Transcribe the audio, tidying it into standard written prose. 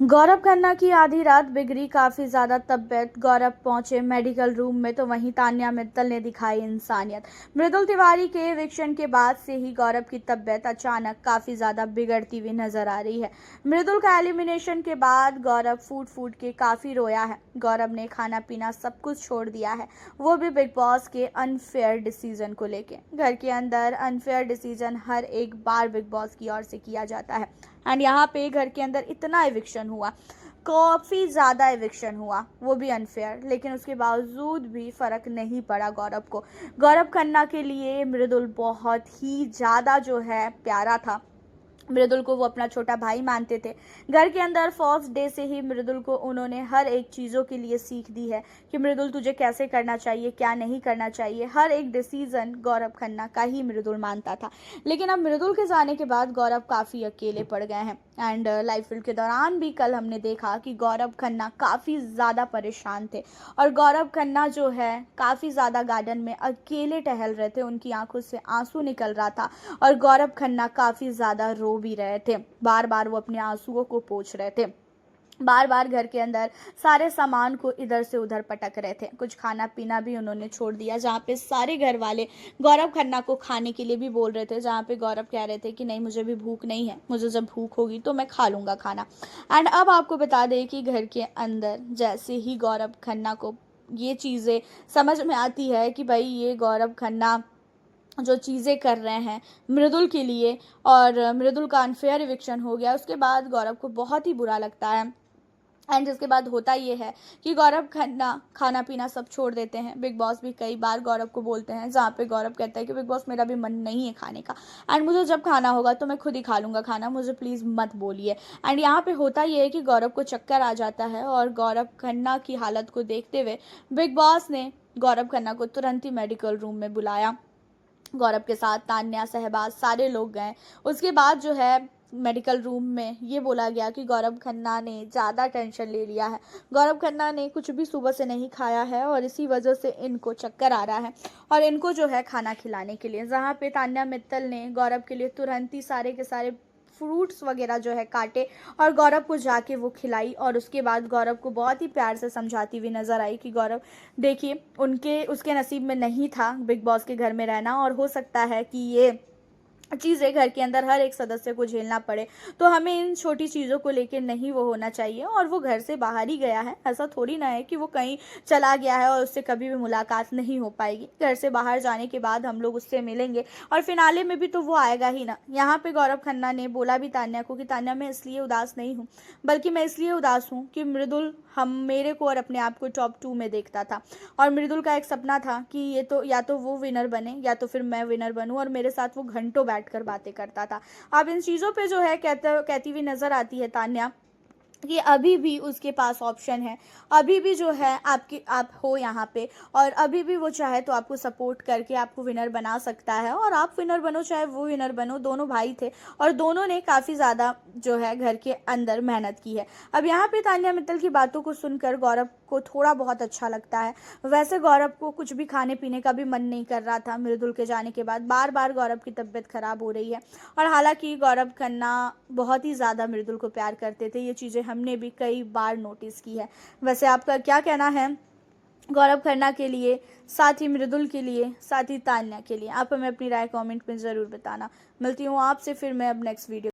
गौरव खन्ना की आधी रात बिगड़ी काफ़ी ज़्यादा तबीयत। गौरव पहुंचे मेडिकल रूम में तो वहीं तान्या मित्तल ने दिखाई इंसानियत। मृदुल तिवारी के एविक्शन के बाद से ही गौरव की तबीयत अचानक काफ़ी ज़्यादा बिगड़ती हुई नजर आ रही है। मृदुल का एलिमिनेशन के बाद गौरव फूट फूट के काफ़ी रोया है। गौरव ने खाना पीना सब कुछ छोड़ दिया है, वो भी बिग बॉस के अनफेयर डिसीजन को लेके। घर के अंदर अनफेयर डिसीजन हर एक बार बिग बॉस की ओर से किया जाता है एंड यहाँ पे घर के अंदर इतना एविक्शन हुआ, काफ़ी ज़्यादा एविक्शन हुआ, वो भी अनफेयर, लेकिन उसके बावजूद भी फ़र्क नहीं पड़ा गौरव को। गौरव खन्ना के लिए मृदुल बहुत ही ज़्यादा जो है प्यारा था। मृदुल को वो अपना छोटा भाई मानते थे। घर के अंदर फर्स्ट डे से ही मृदुल को उन्होंने हर एक चीज़ों के लिए सीख दी है कि मृदुल तुझे कैसे करना चाहिए, क्या नहीं करना चाहिए। हर एक डिसीज़न गौरव खन्ना का ही मृदुल मानता था। लेकिन अब मृदुल के जाने के बाद गौरव काफ़ी अकेले पड़ गए हैं एंड लाइव फील्ड के दौरान भी कल हमने देखा कि गौरव खन्ना काफ़ी ज़्यादा परेशान थे और गौरव खन्ना जो है काफ़ी ज़्यादा गार्डन में अकेले टहल रहे थे। उनकी आंखों से आंसू निकल रहा था और गौरव खन्ना काफ़ी ज़्यादा रो भी रहे थे। बार बार वो अपने आंसुओं को पोंछ रहे थे, बार बार घर के अंदर सारे सामान को इधर से उधर पटक रहे थे। कुछ खाना पीना भी उन्होंने छोड़ दिया, जहाँ पे सारे घर वाले गौरव खन्ना को खाने के लिए भी बोल रहे थे, जहाँ पे गौरव कह रहे थे कि नहीं मुझे भी भूख नहीं है, मुझे जब भूख होगी तो मैं खा लूँगा खाना। एंड अब आपको बता दें कि घर के अंदर जैसे ही गौरव खन्ना को ये चीज़ें समझ में आती है कि भाई ये गौरव खन्ना जो चीज़ें कर रहे हैं मृदुल के लिए और मृदुल का अनफेयर इविक्शन हो गया, उसके बाद गौरव को बहुत ही बुरा लगता है। एंड जिसके बाद होता ये है कि गौरव खन्ना खाना पीना सब छोड़ देते हैं। बिग बॉस भी कई बार गौरव को बोलते हैं, जहाँ पे गौरव कहता है कि बिग बॉस मेरा भी मन नहीं है खाने का एंड मुझे जब खाना होगा तो मैं खुद ही खा लूँगा खाना, मुझे प्लीज़ मत बोलिए। एंड यहाँ पे होता ये है कि गौरव को चक्कर आ जाता है और गौरव खन्ना की हालत को देखते हुए बिग बॉस ने गौरव खन्ना को तुरंत ही मेडिकल रूम में बुलाया। गौरव के साथ तान्या, सहबाज सारे लोग गए। उसके बाद जो है मेडिकल रूम में ये बोला गया कि गौरव खन्ना ने ज़्यादा टेंशन ले लिया है, गौरव खन्ना ने कुछ भी सुबह से नहीं खाया है और इसी वजह से इनको चक्कर आ रहा है और इनको जो है खाना खिलाने के लिए, जहाँ पे तान्या मित्तल ने गौरव के लिए तुरंत ही सारे के सारे फ्रूट्स वगैरह जो है काटे और गौरव को जाके वो खिलाई और उसके बाद गौरव को बहुत ही प्यार से समझाती हुई नज़र आई कि गौरव देखिए उसके नसीब में नहीं था बिग बॉस के घर में रहना और हो सकता है कि ये चीज़ें घर के अंदर हर एक सदस्य को झेलना पड़े, तो हमें इन छोटी चीज़ों को लेकर नहीं वो होना चाहिए। और वो घर से बाहर ही गया है, ऐसा थोड़ी ना है कि वो कहीं चला गया है और उससे कभी भी मुलाकात नहीं हो पाएगी। घर से बाहर जाने के बाद हम लोग उससे मिलेंगे और फिनाले में भी तो वो आएगा ही ना। यहाँ पे गौरव खन्ना ने बोला भी तान्या को कि तान्या मैं इसलिए उदास नहीं हूँ, बल्कि मैं इसलिए उदास हूँ कि मृदुल हम मेरे को और अपने आप को टॉप 2 में देखता था और मृदुल का एक सपना था कि ये तो या तो वो विनर बने या तो फिर मैं विनर बनूं और मेरे साथ वो घंटों बैठकर बातें करता था। अब इन चीज़ों पे जो है कहती हुई नज़र आती है तान्या कि अभी भी उसके पास ऑप्शन है, अभी भी जो है आप हो यहाँ पे और अभी भी वो चाहे तो आपको सपोर्ट करके आपको विनर बना सकता है और आप विनर बनो चाहे वो विनर बनो, दोनों भाई थे और दोनों ने काफ़ी ज़्यादा जो है घर के अंदर मेहनत की है। अब यहाँ पे तान्या मित्तल की बातों को सुनकर गौरव को थोड़ा बहुत अच्छा लगता है। वैसे गौरव को कुछ भी खाने पीने का भी मन नहीं कर रहा था मृदुल के जाने के बाद, बार बार गौरव की तबीयत खराब हो रही है और हालांकि गौरव खन्ना बहुत ही ज़्यादा मृदुल को प्यार करते थे, ये चीज़ें हमने भी कई बार नोटिस की है। वैसे आपका क्या कहना है गौरव खन्ना के लिए, साथ ही मृदुल के लिए, साथ ही तान्या के लिए? आप हमें अपनी राय कमेंट में ज़रूर बताना। मिलती हूँ आपसे फिर मैं अब नेक्स्ट वीडियो